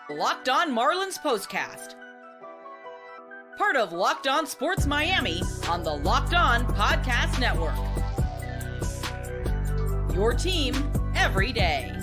Locked On Marlins POSTCAST. Part of Locked On Sports Miami on the Locked On Podcast Network. Your team every day.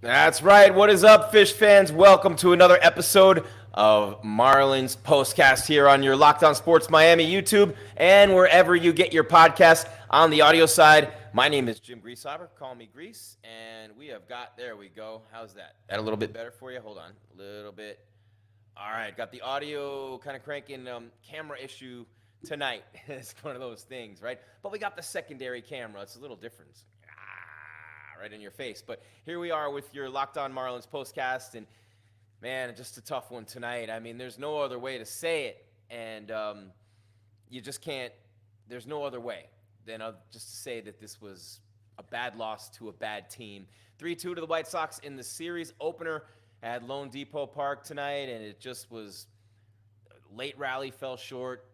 That's right. What is up, Fish fans? Welcome to another episode of Marlins POSTCAST here on your Locked On Sports Miami YouTube and wherever you get your podcast on the audio side. My name is Jim Grieshaber. Call me Grease. And we have got, there we go. How's that? That a little bit better for you? Hold on. A little bit. All right. Got the audio kind of cranking, camera issue tonight. It's one of those things, right? But we got the secondary camera. It's a little different. Right in your face. But here we are with your Locked On Marlins POSTCAST. And, man, just a tough one tonight. I mean, there's no other way to say it. And you just can't, there's no other way than just to say that this was a bad loss to a bad team. 3-2 to the White Sox in the series opener at Lone Depot Park tonight, and it just was late rally fell short,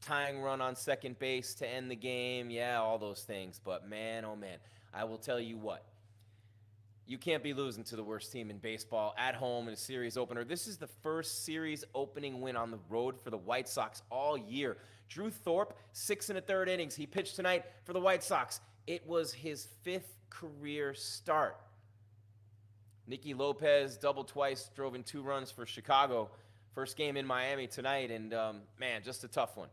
tying run on second base to end the game. Yeah, all those things. But, man, oh, man, I will tell you what. You can't be losing to the worst team in baseball at home in a series opener. This is the first series opening win on the road for the White Sox all year. Drew Thorpe, 6 1/3 innings. He pitched tonight for the White Sox. It was his 5th career start. Nicky Lopez doubled twice, drove in 2 runs for Chicago. First game in Miami tonight, and, man, just a tough one.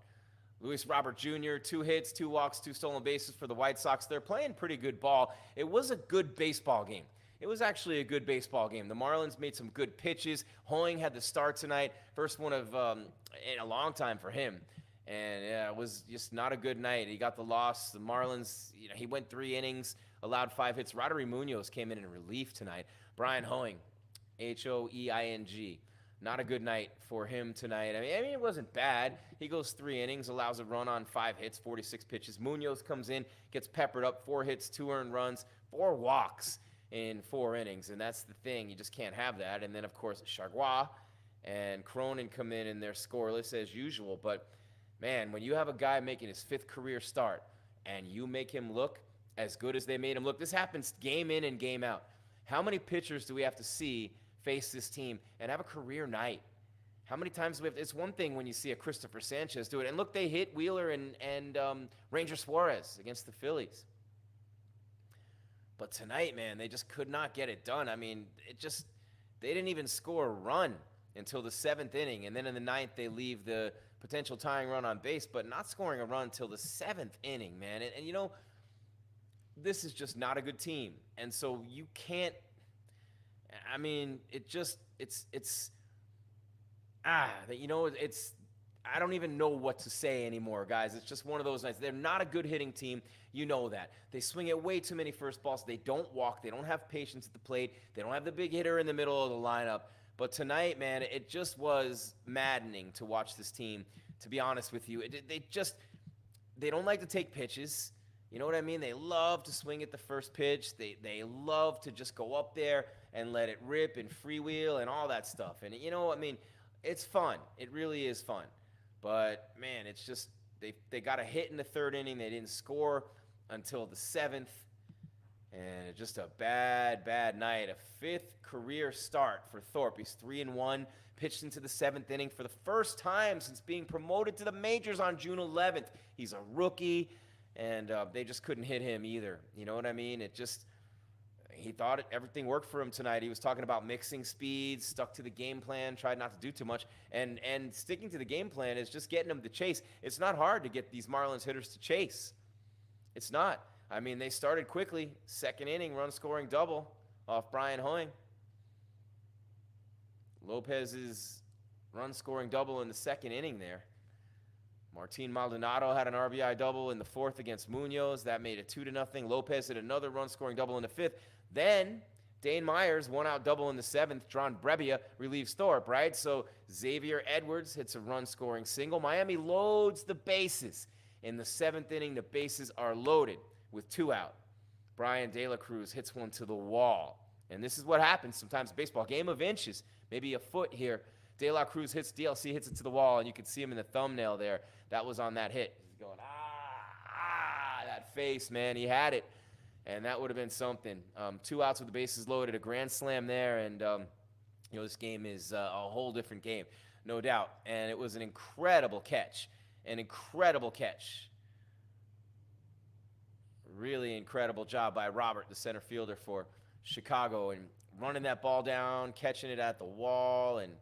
Luis Robert Jr., 2 hits, 2 walks, 2 stolen bases for the White Sox. They're playing pretty good ball. It was a good baseball game. It was actually a good baseball game. The Marlins made some good pitches. Hoeing had the start tonight. First one of in a long time for him. And, yeah, it was just not a good night. He got the loss. The Marlins, he went 3 innings, allowed 5 hits. Roddery Munoz came in relief tonight. Bryan Hoeing, Hoeing. Not a good night for him tonight. I mean, it wasn't bad. He goes 3 innings, allows a run on 5 hits, 46 pitches. Munoz comes in, gets peppered up, 4 hits, 2 earned runs, 4 walks in 4 innings. And that's the thing. You just can't have that. And then, of course, Chargois and Cronin come in, and they're scoreless as usual. But, man, when you have a guy making his 5th career start and you make him look as good as they made him look, this happens game in and game out. How many pitchers do we have to see face this team and have a career night? How many times do we have to, it's one thing when you see a Christopher Sanchez do it. And look, they hit Wheeler and Ranger Suarez against the Phillies. But tonight, man, they just could not get it done. I mean, they didn't even score a run until the 7th inning. And then in the 9th, they leave the potential tying run on base, but not scoring a run until the 7th inning, man. And this is just not a good team. And so you can't, I mean, I don't even know what to say anymore, guys. It's just one of those nights. They're not a good hitting team. You know that. They swing at way too many first balls. They don't walk. They don't have patience at the plate. They don't have the big hitter in the middle of the lineup. But tonight, man, it just was maddening to watch this team, to be honest with you. They don't like to take pitches. You know what I mean? They love to swing at the first pitch. They love to just go up there and let it rip and freewheel and all that stuff. And, it's fun. It really is fun. But, man, it's just they got a hit in the 3rd inning. They didn't score until the 7th. And it's just a bad, bad night. A 5th career start for Thorpe. He's 3-1, pitched into the 7th inning for the first time since being promoted to the majors on June 11th. He's a rookie. And they just couldn't hit him either. You know what I mean? He thought everything worked for him tonight. He was talking about mixing speeds, stuck to the game plan, tried not to do too much. And sticking to the game plan is just getting them to chase. It's not hard to get these Marlins hitters to chase. It's not. I mean, they started quickly. 2nd inning, run-scoring double off Bryan Hoeing. Lopez's run-scoring double in the 2nd inning there. Martín Maldonado had an RBI double in the 4th against Munoz. That made it 2-0. Lopez hit another run-scoring double in the 5th. Then Dane Myers, 1-out double in the 7th. John Brebbia relieves Thorpe, right? So Xavier Edwards hits a run-scoring single. Miami loads the bases. In the 7th inning, the bases are loaded with 2 out. Bryan De La Cruz hits one to the wall. And this is what happens sometimes in baseball. Game of inches, maybe a foot here. De La Cruz hits it to the wall, and you can see him in the thumbnail there. That was on that hit. He's going, that face, man. He had it. and that would have been something. 2 outs with the bases loaded, a grand slam there, and this game is a whole different game, no doubt. And it was an incredible catch. Really incredible job by Robert, the center fielder for Chicago, and running that ball down, catching it at the wall, and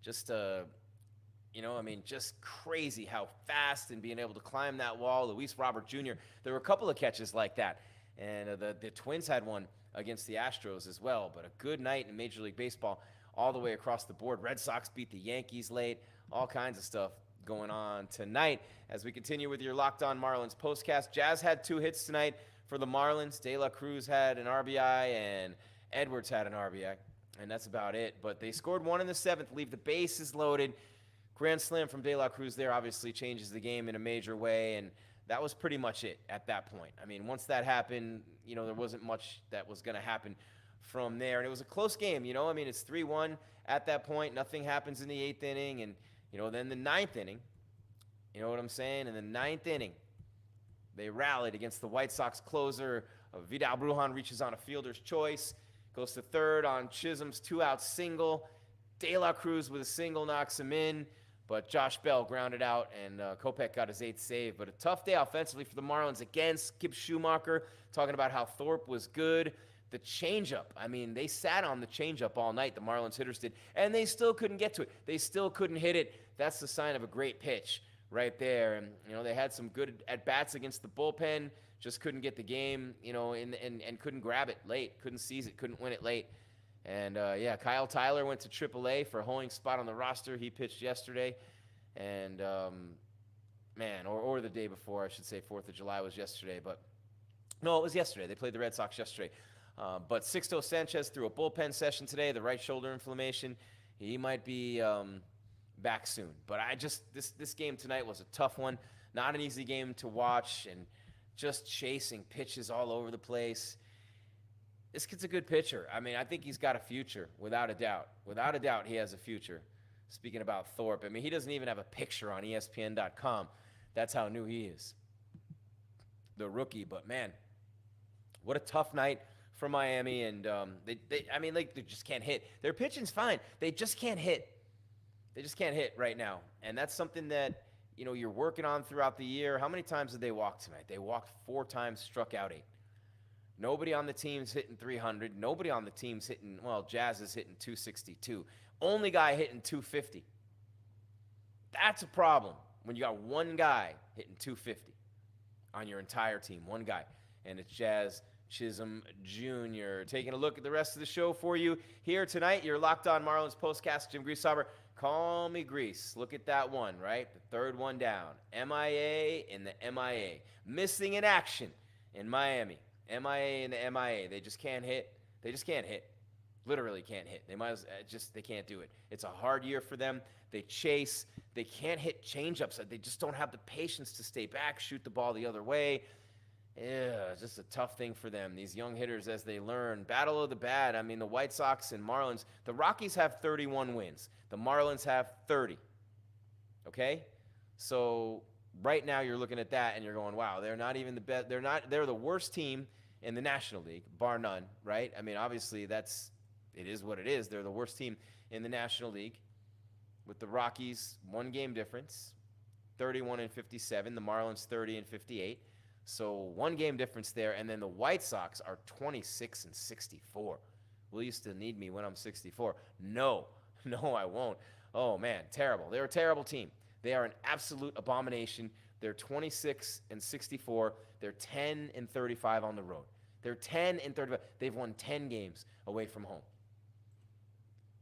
just just crazy how fast and being able to climb that wall. Luis Robert Jr., there were a couple of catches like that, and the Twins had one against the Astros as well. But a good night in Major League Baseball all the way across the board. Red Sox beat the Yankees late, all kinds of stuff going on tonight. As we continue with your Locked On Marlins postcast, Jazz had 2 hits tonight for the Marlins. De La Cruz had an RBI and Edwards had an RBI, and that's about it. But they scored 1 in the 7th, leave the bases loaded. Grand slam from De La Cruz there obviously changes the game in a major way, and that was pretty much it at that point. I mean, once that happened, there wasn't much that was going to happen from there. And it was a close game, it's 3-1 at that point. Nothing happens in the 8th inning, and then the 9th inning, you know what I'm saying? In the 9th inning, they rallied against the White Sox closer. Vidal Brujan reaches on a fielder's choice, goes to third on Chisholm's 2-out single. De La Cruz with a single knocks him in, but Josh Bell grounded out, and Kopech got his 8th save. But a tough day offensively for the Marlins against Skip Schumacher, talking about how Thorpe was good. The changeup, they sat on the changeup all night, the Marlins hitters did, and they still couldn't get to it. They still couldn't hit it. That's the sign of a great pitch right there. And, they had some good at-bats against the bullpen, just couldn't get the game, and couldn't grab it late, couldn't seize it, couldn't win it late. And, Kyle Tyler went to AAA for Hoeing's spot on the roster. He pitched yesterday. And, or the day before, I should say. 4th of July was yesterday. But, no, it was yesterday. They played the Red Sox yesterday. But Sixto Sanchez threw a bullpen session today, the right shoulder inflammation. He might be back soon. But this game tonight was a tough one. Not an easy game to watch, and just chasing pitches all over the place. This kid's a good pitcher. I think he's got a future, without a doubt. Without a doubt, he has a future. Speaking about Thorpe, he doesn't even have a picture on ESPN.com. That's how new he is, the rookie. But, man, what a tough night for Miami. And they just can't hit. Their pitching's fine. They just can't hit. They just can't hit right now. And that's something that, you're working on throughout the year. How many times did they walk tonight? They walked 4 times, struck out 8. Nobody on the team's hitting 300. Nobody on the team's hitting, Jazz is hitting 262. Only guy hitting 250. That's a problem when you got one guy hitting 250 on your entire team, one guy. And it's Jazz Chisholm Jr. Taking a look at the rest of the show for you here tonight. Your Locked On Marlins postcast, Jim Grieshaber. Call me Grease. Look at that one, right? The 3rd one down. MIA in the MIA. Missing in action in Miami. MIA and the MIA. They just can't hit. They just can't hit. Literally can't hit. They can't do it. It's a hard year for them. They chase. They can't hit changeups. They just don't have the patience to stay back, shoot the ball the other way. Yeah, it's just a tough thing for them. These young hitters, as they learn. Battle of the bad. The White Sox and Marlins. The Rockies have 31 wins. The Marlins have 30. Okay? So right now you're looking at that and you're going, wow, they're not even the best. They're the worst team in the National League, bar none, right? Obviously it is what it is. They're the worst team in the National League with the Rockies, 1 game difference, 31 and 57. The Marlins 30 and 58. So 1 game difference there. And then the White Sox are 26 and 64. Will you still need me when I'm 64? No, I won't. Oh, man, terrible. They're a terrible team. They are an absolute abomination. They're 26 and 64. They're 10 and 35 on the road. They're 10 and 35. They've won 10 games away from home.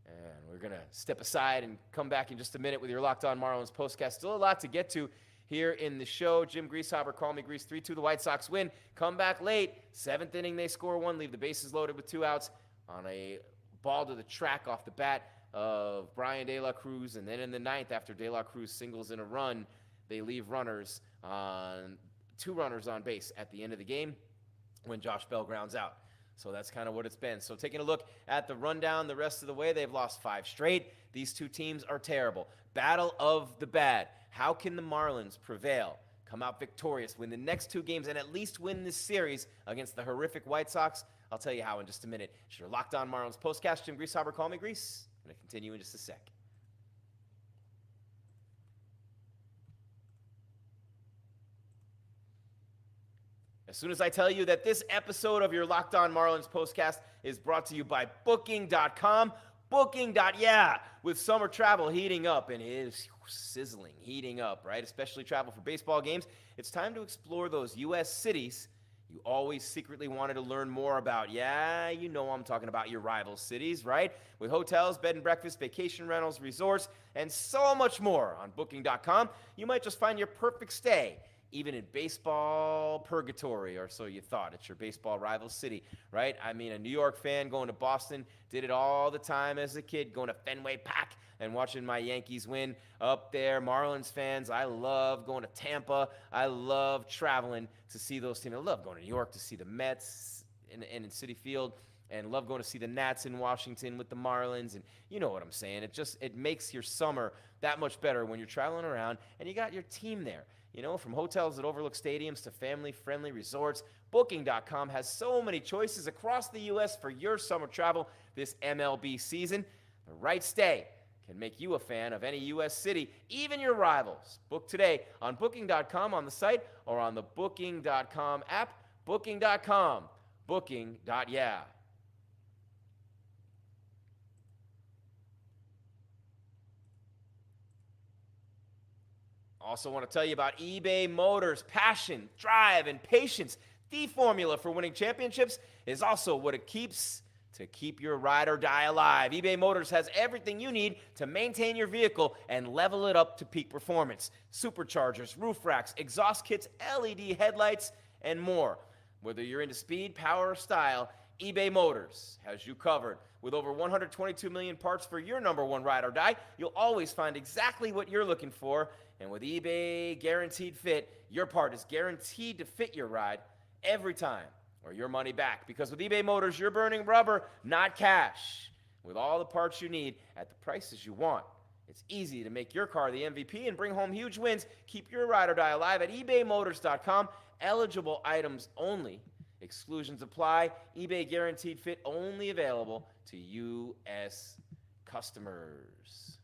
And we're going to step aside and come back in just a minute with your Locked On Marlins postcast. Still a lot to get to here in the show. Jim Grieshaber, call me Grease. 3-2, the White Sox win. Come back late. 7th inning, they score 1, leave the bases loaded with 2 outs on a ball to the track off the bat of Bryan De La Cruz. And then in the 9th, after De La Cruz singles in a run, they leave 2 runners on base at the end of the game when Josh Bell grounds out. So that's kind of what it's been. So taking a look at the rundown the rest of the way, they've lost 5 straight. These 2 teams are terrible. Battle of the bad. How can the Marlins prevail come out victorious, win the next 2 games, and at least win this series against the horrific White Sox? I'll tell you how in just a minute. It's your Locked On Marlins postcast. Jim Grieshaber, call me Grease. I'm going to continue in just a sec. As soon as I tell you that this episode of your Locked On Marlins postcast is brought to you by Booking.com. Booking.yeah, with summer travel heating up, and it is sizzling, heating up, right? Especially travel for baseball games. It's time to explore those U.S. cities you always secretly wanted to learn more about. Yeah, you know I'm talking about your rival cities, right? With hotels, bed and breakfast, vacation rentals, resorts, and so much more on Booking.com, you might just find your perfect stay, even in baseball purgatory, or so you thought. It's your baseball rival city, right? I mean, a New York fan going to Boston did it all the time as a kid, going to Fenway Park and watching my Yankees win up there. Marlins fans, I love going to Tampa. I love traveling to see those teams. I love going to New York to see the Mets in Citi Field, and love going to see the Nats in Washington with the Marlins, and you know what I'm saying. It makes your summer that much better when you're traveling around and you got your team there. You know, from hotels that overlook stadiums to family-friendly resorts, Booking.com has so many choices across the U.S. for your summer travel this MLB season. The right stay can make you a fan of any U.S. city, even your rivals. Book today on Booking.com on the site or on the Booking.com app. Booking.com. Booking.yeah. Also want to tell you about eBay Motors. Passion, drive, and patience. The formula for winning championships is also what it keeps to keep your ride or die alive. eBay Motors has everything you need to maintain your vehicle and level it up to peak performance. Superchargers, roof racks, exhaust kits, LED headlights, and more. Whether you're into speed, power, or style, eBay Motors has you covered. With over 122 million parts for your number one ride or die, you'll always find exactly what you're looking for. And with eBay Guaranteed Fit, your part is guaranteed to fit your ride every time, or your money back. Because with eBay Motors, you're burning rubber, not cash. With all the parts you need at the prices you want, it's easy to make your car the MVP and bring home huge wins. Keep your ride or die alive at ebaymotors.com. Eligible items only. Exclusions apply. eBay Guaranteed Fit only available to U.S. customers.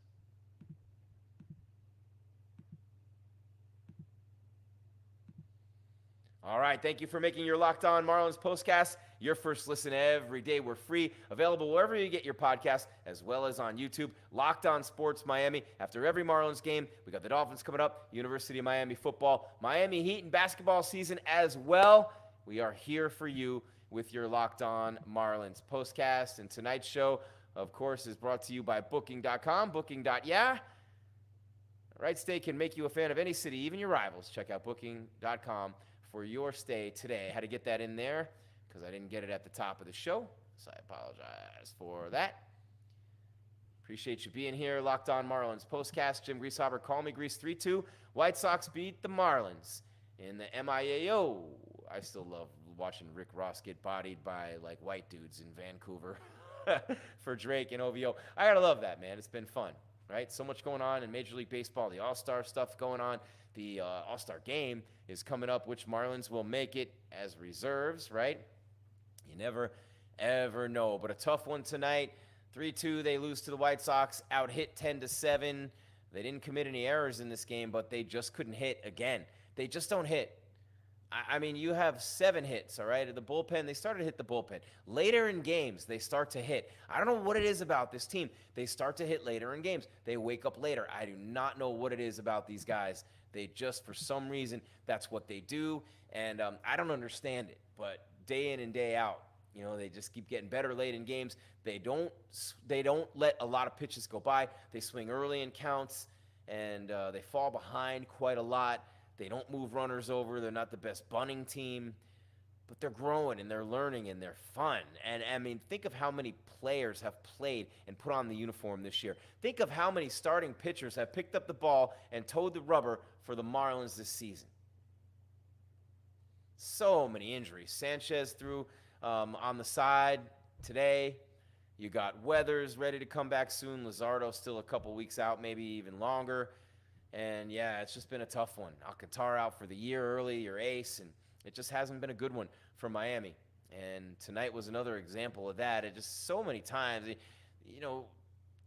All right, thank you for making your Locked On Marlins postcast your first listen every day. We're free, available wherever you get your podcasts, as well as on YouTube. Locked On Sports Miami. After every Marlins game, we got the Dolphins coming up, University of Miami football, Miami Heat and basketball season as well. We are here for you with your Locked On Marlins postcast. And tonight's show, of course, is brought to you by Booking.com, Booking.yeah. Right stay can make you a fan of any city, even your rivals. Check out Booking.com for your stay today. I had to get that in there because I didn't get it at the top of the show, so I apologize for that. Appreciate you being here. Locked On Marlins postcast. Jim Grieshaber, call me Grease 3-2. White Sox beat the Marlins in the MIAO. I still love watching Rick Ross get bodied by like white dudes in Vancouver for Drake and OVO. I gotta love that, man. It's been fun, right? So much going on in Major League Baseball. The All-Star stuff going on. The All-Star game is coming up. Which Marlins will make it as reserves, right? You never, ever know. But a tough one tonight. 3-2, they lose to the White Sox. Out hit 10-7. They didn't commit any errors in this game, but they just couldn't hit again. They just don't hit. I mean, you have 7 hits, all right? The bullpen, they started to hit the bullpen. Later in games, they start to hit. I don't know what it is about this team. They start to hit later in games. They wake up later. I do not know what it is about these guys. They just, for some reason, that's what they do. And I don't understand it. But day in and day out, you know, they just keep getting better late in games. They don't let a lot of pitches go by. They swing early in counts, and they fall behind quite a lot. They don't move runners over. They're not the best bunting team, but they're growing and they're learning and they're fun. And I mean, think of how many players have played and put on the uniform this year. Think of how many starting pitchers have picked up the ball and towed the rubber for the Marlins this season. So many injuries. Sanchez threw on the side today. You got Weathers ready to come back soon. Luzardo still a couple weeks out, maybe even longer. And yeah, it's just been a tough one. Alcantara out for the year early, your ace, and it just hasn't been a good one for Miami. And tonight was another example of that. It just so many times,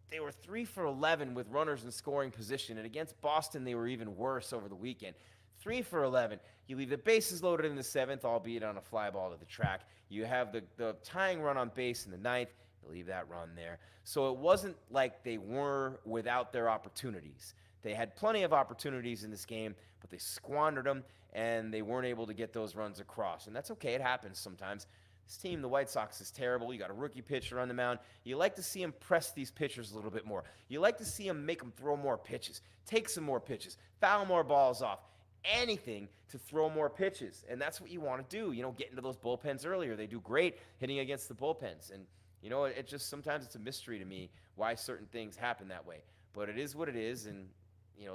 they were 3 for 11 with runners in scoring position. And against Boston, they were even worse over the weekend. 3 for 11. You leave the bases loaded in the 7th, albeit on a fly ball to the track. You have the tying run on base in the 9th. You leave that run there. So it wasn't like they were without their opportunities. They had plenty of opportunities in this game, but they squandered them, and they weren't able to get those runs across. And that's okay. It happens sometimes. This team, the White Sox, is terrible. You got a rookie pitcher on the mound. You like to see him press these pitchers a little bit more. You like to see him make them throw more pitches, take some more pitches, foul more balls off, anything to throw more pitches. And that's what you want to do. Get into those bullpens earlier. They do great hitting against the bullpens. And, it just sometimes it's a mystery to me why certain things happen that way. But it is what it is, and,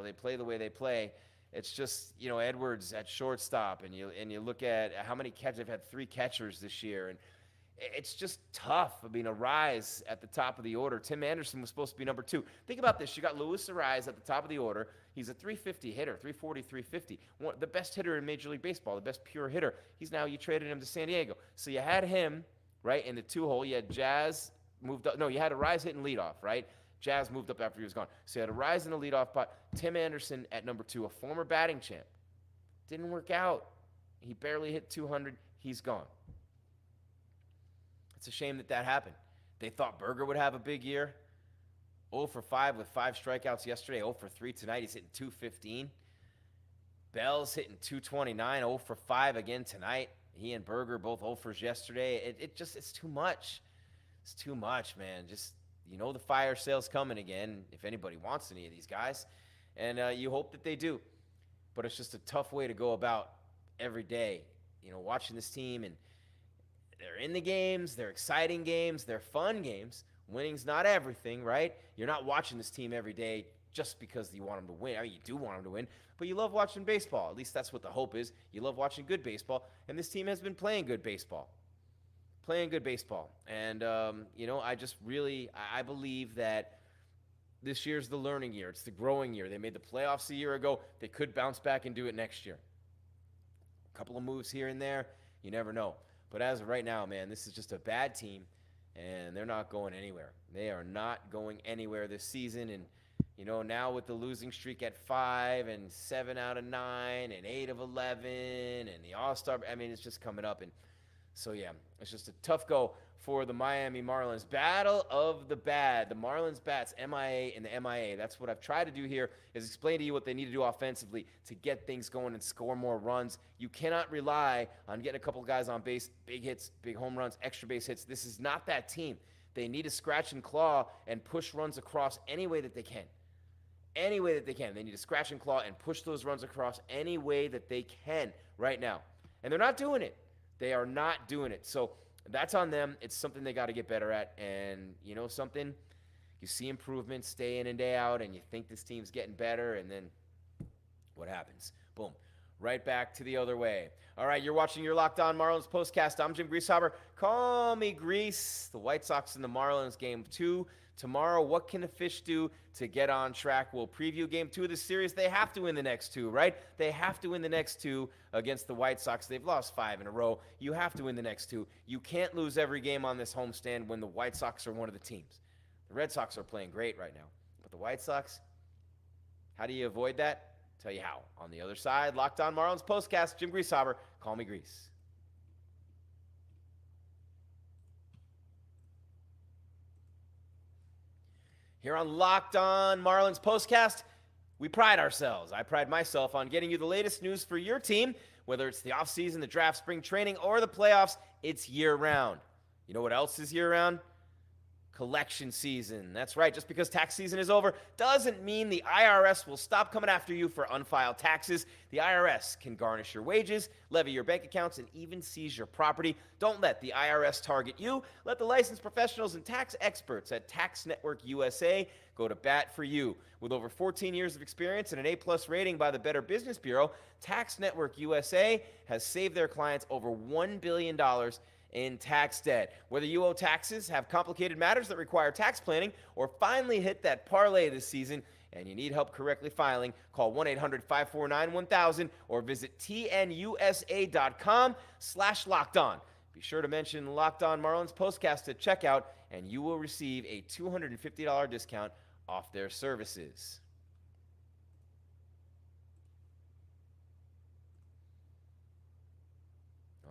they play the way they play. It's just, Edwards at shortstop, and you look at how many catches. They've had 3 catchers this year, and it's just tough. a Rise at the top of the order. Tim Anderson was supposed to be number 2. Think about this. You got Luis Rise at the top of the order. He's a 350 hitter, 340, 350. The best hitter in Major League Baseball, the best pure hitter. You traded him to San Diego. So you had him, right, in the 2-hole. You had Jazz moved up. No, you had a Rise hitting leadoff, right? Jazz moved up after he was gone. So you had a Rise in the leadoff spot. Tim Anderson at number 2, a former batting champ. Didn't work out. He barely hit 200. He's gone. It's a shame that happened. They thought Berger would have a big year. 0 for 5 with 5 strikeouts yesterday. 0 for 3 tonight. He's hitting 215. Bell's hitting 229. 0 for 5 again tonight. He and Berger both 0 fors yesterday. It's too much. It's too much, man. The fire sale's coming again, if anybody wants any of these guys. And you hope that they do. But it's just a tough way to go about every day, watching this team. And they're in the games. They're exciting games. They're fun games. Winning's not everything, right? You're not watching this team every day just because you want them to win. You do want them to win. But you love watching baseball. At least that's what the hope is. You love watching good baseball. And this team has been playing good baseball. And, I believe that this year's the learning year. It's the growing year. They made the playoffs a year ago. They could bounce back and do it next year. A couple of moves here and there. You never know. But as of right now, man, this is just a bad team, and they're not going anywhere. They are not going anywhere this season. And, now with the losing streak at 5 and 7 out of 9 and 8 of 11 and the All-Star, it's just coming up. And so, yeah, it's just a tough go for the Miami Marlins. Battle of the bad. The Marlins bats, MIA and the MIA. That's what I've tried to do here, is explain to you what they need to do offensively to get things going and score more runs. You cannot rely on getting a couple of guys on base, big hits, big home runs, extra base hits. This is not that team. They need to scratch and claw and push runs across any way that they can. Any way that they can. They need to scratch and claw and push those runs across any way that they can right now. And they're not doing it. They are not doing it. So that's on them. It's something they got to get better at. And something, you see improvements day in and day out, and you think this team's getting better, and then what happens? Boom. Right back to the other way. All right, you're watching your Locked On Marlins postcast. I'm Jim Grieshaber. Call me Grease. The White Sox and the Marlins game 2 tomorrow. What can the Fish do to get on track? We'll preview game 2 of the series. They have to win the next 2, right? They have to win the next 2 against the White Sox. They've lost 5 in a row. You have to win the next 2. You can't lose every game on this homestand when the White Sox are one of the teams. The Red Sox are playing great right now. But the White Sox, how do you avoid that? Tell you how. On the other side, Locked On Marlins postcast, Jim Grieshaber. Call me Grease. Here on Locked On Marlins postcast, we pride ourselves. I pride myself on getting you the latest news for your team, whether it's the offseason, the draft, spring training, or the playoffs. It's year-round. You know what else is year-round? Collection season. That's right. Just because tax season is over doesn't mean the IRS will stop coming after you for unfiled taxes. The IRS can garnish your wages, levy your bank accounts, and even seize your property. Don't let the IRS target you. Let the licensed professionals and tax experts at Tax Network USA go to bat for you. With over 14 years of experience and an A-plus rating by the Better Business Bureau, Tax Network USA has saved their clients over $1 billion in tax debt. Whether you owe taxes, have complicated matters that require tax planning, or finally hit that parlay this season, and you need help correctly filing, call 1-800-549-1000 or visit tnusa.com/lockedon. Be sure to mention Locked On Marlins Postcast at checkout, and you will receive a $250 discount off their services.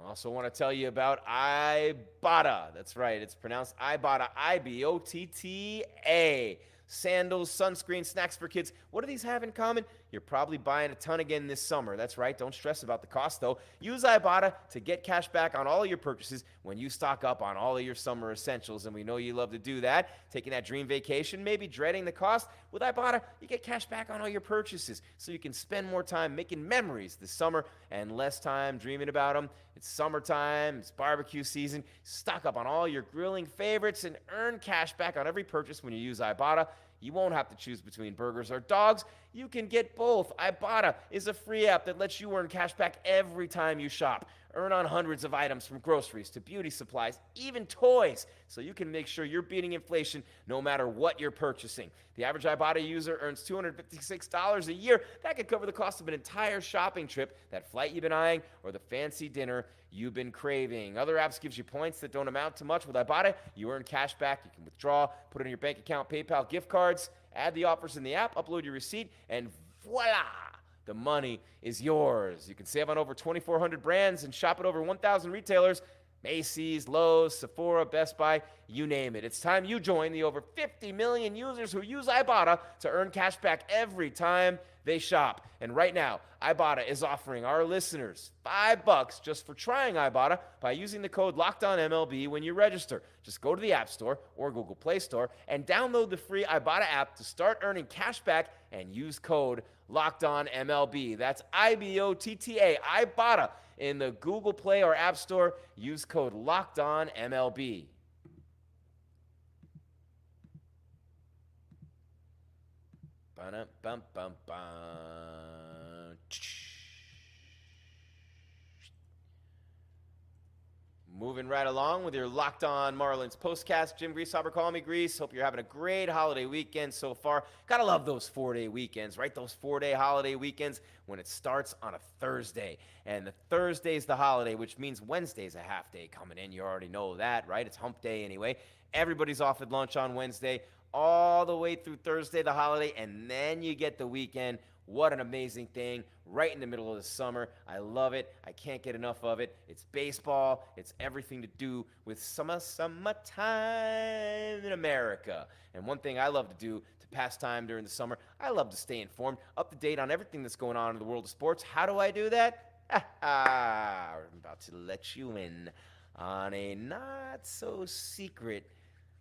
I also want to tell you about Ibotta. That's right, it's pronounced Ibotta, Ibotta. Sandals, sunscreen, snacks for kids. What do these have in common? You're probably buying a ton again this summer. That's right. Don't stress about the cost, though. Use Ibotta to get cash back on all of your purchases when you stock up on all of your summer essentials, and we know you love to do that. Taking that dream vacation, maybe dreading the cost. With Ibotta, you get cash back on all your purchases, so you can spend more time making memories this summer and less time dreaming about them. It's summertime. It's barbecue season. Stock up on all your grilling favorites and earn cash back on every purchase when you use Ibotta. You won't have to choose between burgers or dogs. You can get both. Ibotta is a free app that lets you earn cash back every time you shop. Earn on hundreds of items from groceries to beauty supplies, even toys, so you can make sure you're beating inflation no matter what you're purchasing. The average Ibotta user earns $256 a year. That could cover the cost of an entire shopping trip, that flight you've been eyeing, or the fancy dinner you've been craving. Other apps gives you points that don't amount to much. With Ibotta, you earn cash back. You can withdraw, put it in your bank account, PayPal, gift cards, add the offers in the app, upload your receipt, and voila! The money is yours. You can save on over 2,400 brands and shop at over 1,000 retailers. Macy's, Lowe's, Sephora, Best Buy, you name it. It's time you join the over 50 million users who use Ibotta to earn cash back every time they shop. And right now, Ibotta is offering our listeners $5 just for trying Ibotta by using the code LOCKEDONMLB when you register. Just go to the App Store or Google Play Store and download the free Ibotta app to start earning cash back and use code LOCKEDONMLB. That's IBOTTA, Ibotta, in the Google Play or App Store. Use code LOCKEDONMLB. Ba-dum-bum-bum-bum. Moving right along with your Locked On Marlins postcast. Jim Grieshaber calling me Grease. Hope you're having a great holiday weekend so far. Gotta love those 4-day weekends, right? Those 4-day holiday weekends when it starts on a Thursday. And the Thursday's the holiday, which means Wednesday's a half day coming in. You already know that, right? It's hump day anyway. Everybody's off at lunch on Wednesday, all the way through Thursday, the holiday, and then you get the weekend. What an amazing thing, right in the middle of the summer. I love it. I can't get enough of it. It's baseball. It's everything to do with summertime in America. And one thing I love to do to pass time during the summer, I love to stay informed, up to date on everything that's going on in the world of sports. How do I do that? I'm about to let you in on a not-so-secret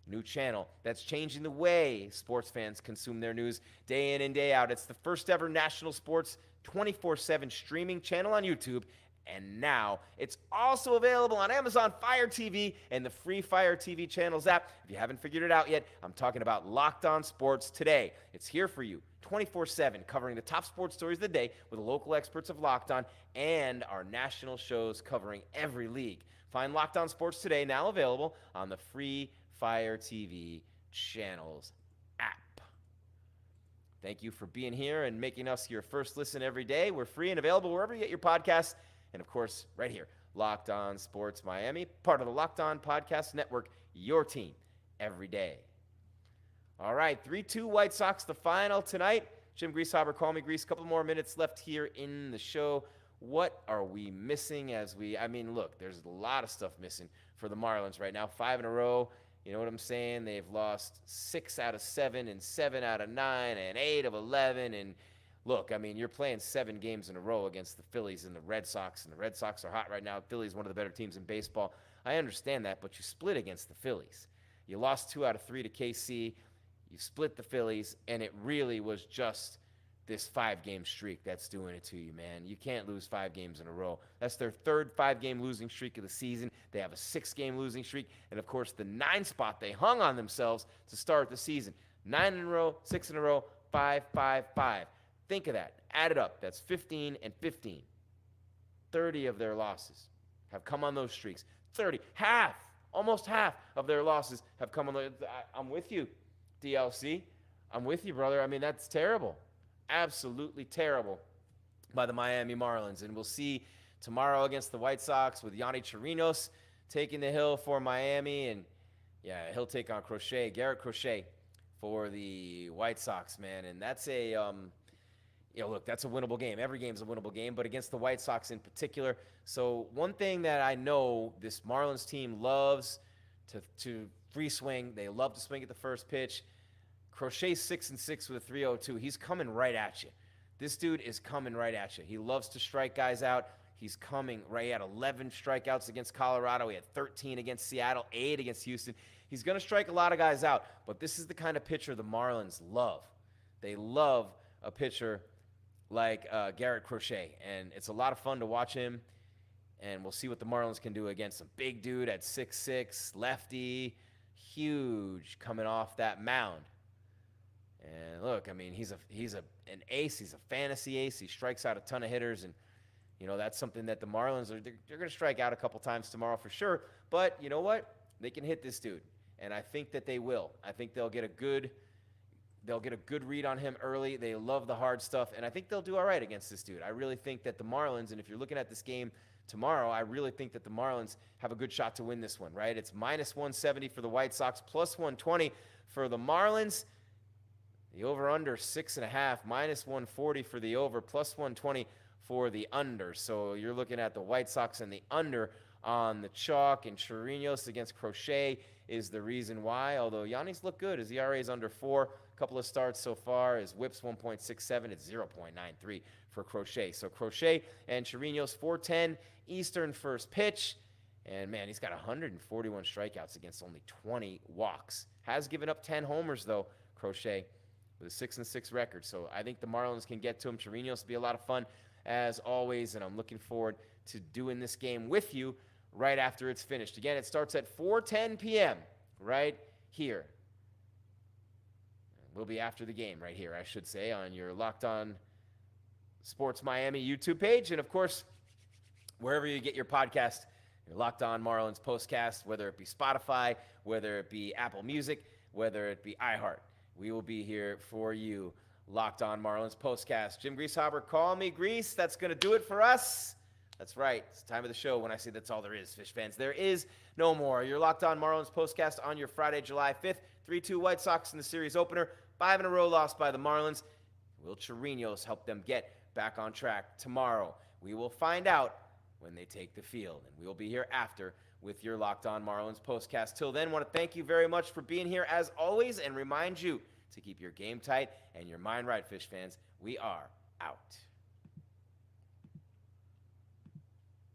new channel that's changing the way sports fans consume their news day in and day out. It's the first ever national sports 24/7 streaming channel on YouTube, and now it's also available on Amazon Fire TV and the free Fire TV channels app. If you haven't figured it out yet, I'm talking about Locked On Sports Today. It's here for you 24/7, covering the top sports stories of the day with the local experts of Locked On and our national shows covering every league. Find Locked On Sports Today, now available on the free Fire TV channels app. Thank you for being here and making us your first listen every day. We're free and available wherever you get your podcasts. And of course, right here, Locked On Sports Miami, part of the Locked On Podcast Network, your team every day. All right, 3-2 White Sox, the final tonight. Jim Grieshaber, call me Grease. A couple more minutes left here in the show. What are we missing look, there's a lot of stuff missing for the Marlins right now. 5 in a row. You know what I'm saying? They've lost 6 out of 7 and 7 out of 9 and 8 of 11. And look, you're playing 7 games in a row against the Phillies and the Red Sox, and the Red Sox are hot right now. Phillies, one of the better teams in baseball. I understand that, but you split against the Phillies. You lost 2 out of 3 to KC. You split the Phillies, and it really was just this 5-game streak that's doing it to you, man. You can't lose 5 games in a row. That's their third 5-game losing streak of the season. They have a 6-game losing streak. And, of course, the 9 spot they hung on themselves to start the season. 9 in a row, 6 in a row, 5, 5, 5. Think of that. Add it up. That's 15 and 15. 30 of their losses have come on those streaks. 30. Almost half of their losses have come on those. I'm with you, DLC. I'm with you, brother. I mean, that's terrible. Absolutely terrible by the Miami Marlins. And we'll see tomorrow against the White Sox with Yonny Chirinos taking the hill for Miami. And, yeah, he'll take on Garrett Crochet for the White Sox, man. And that's look, that's a winnable game. Every game's a winnable game, but against the White Sox in particular. So one thing that I know this Marlins team loves to free swing. They love to swing at the first pitch. Crochet's 6-6 with a 3.02. He's coming right at you. This dude is coming right at you. He loves to strike guys out. He's coming right. He had 11 strikeouts against Colorado. He had 13 against Seattle, 8 against Houston. He's going to strike a lot of guys out, but this is the kind of pitcher the Marlins love. They love a pitcher like Garrett Crochet, and it's a lot of fun to watch him, and we'll see what the Marlins can do against a big dude at 6'6", lefty, huge, coming off that mound. And look, I mean, he's an ace. He's a fantasy ace. He strikes out a ton of hitters, and that's something that the Marlins they're going to strike out a couple times tomorrow for sure. But you know what? They can hit this dude, and I think that they will. I think they'll get a good read on him early. They love the hard stuff, and I think they'll do all right against this dude. I really think that the Marlins, and if you're looking at this game tomorrow, I really think that the Marlins have a good shot to win this one, right? It's -170 for the White Sox, +120 for the Marlins. The over-under 6.5, -140 for the over, +120 for the under. So you're looking at the White Sox and the under on the chalk, and Chirinos against Crochet is the reason why. Although Yanni's looked good. His ERA is under 4. A couple of starts so far. His whip's 1.67. It's 0.93 for Crochet. So Crochet and Chirinos, 4:10 Eastern first pitch. And, man, he's got 141 strikeouts against only 20 walks. Has given up 10 homers, though, Crochet, with a 6-6 record. So I think the Marlins can get to him. Chirinos will be a lot of fun, as always, and I'm looking forward to doing this game with you right after it's finished. Again, it starts at 4:10 p.m. right here. We'll be after the game right here, I should say, on your Locked On Sports Miami YouTube page. And, of course, wherever you get your podcast, your Locked On Marlins Postcast, whether it be Spotify, whether it be Apple Music, whether it be iHeart. We will be here for you. Locked On Marlins Postcast. Jim Grieshaber, call me Grease. That's going to do it for us. That's right. It's the time of the show when I say that's all there is, Fish fans. There is no more. Your Locked On Marlins Postcast on your Friday, July 5th. 3-2 White Sox in the series opener. 5 in a row lost by the Marlins. Will Chirinos help them get back on track tomorrow? We will find out when they take the field, and we will be here after with your Locked On Marlins Postcast. Till then, I want to thank you very much for being here as always, and remind you to keep your game tight and your mind right, Fish fans. We are out.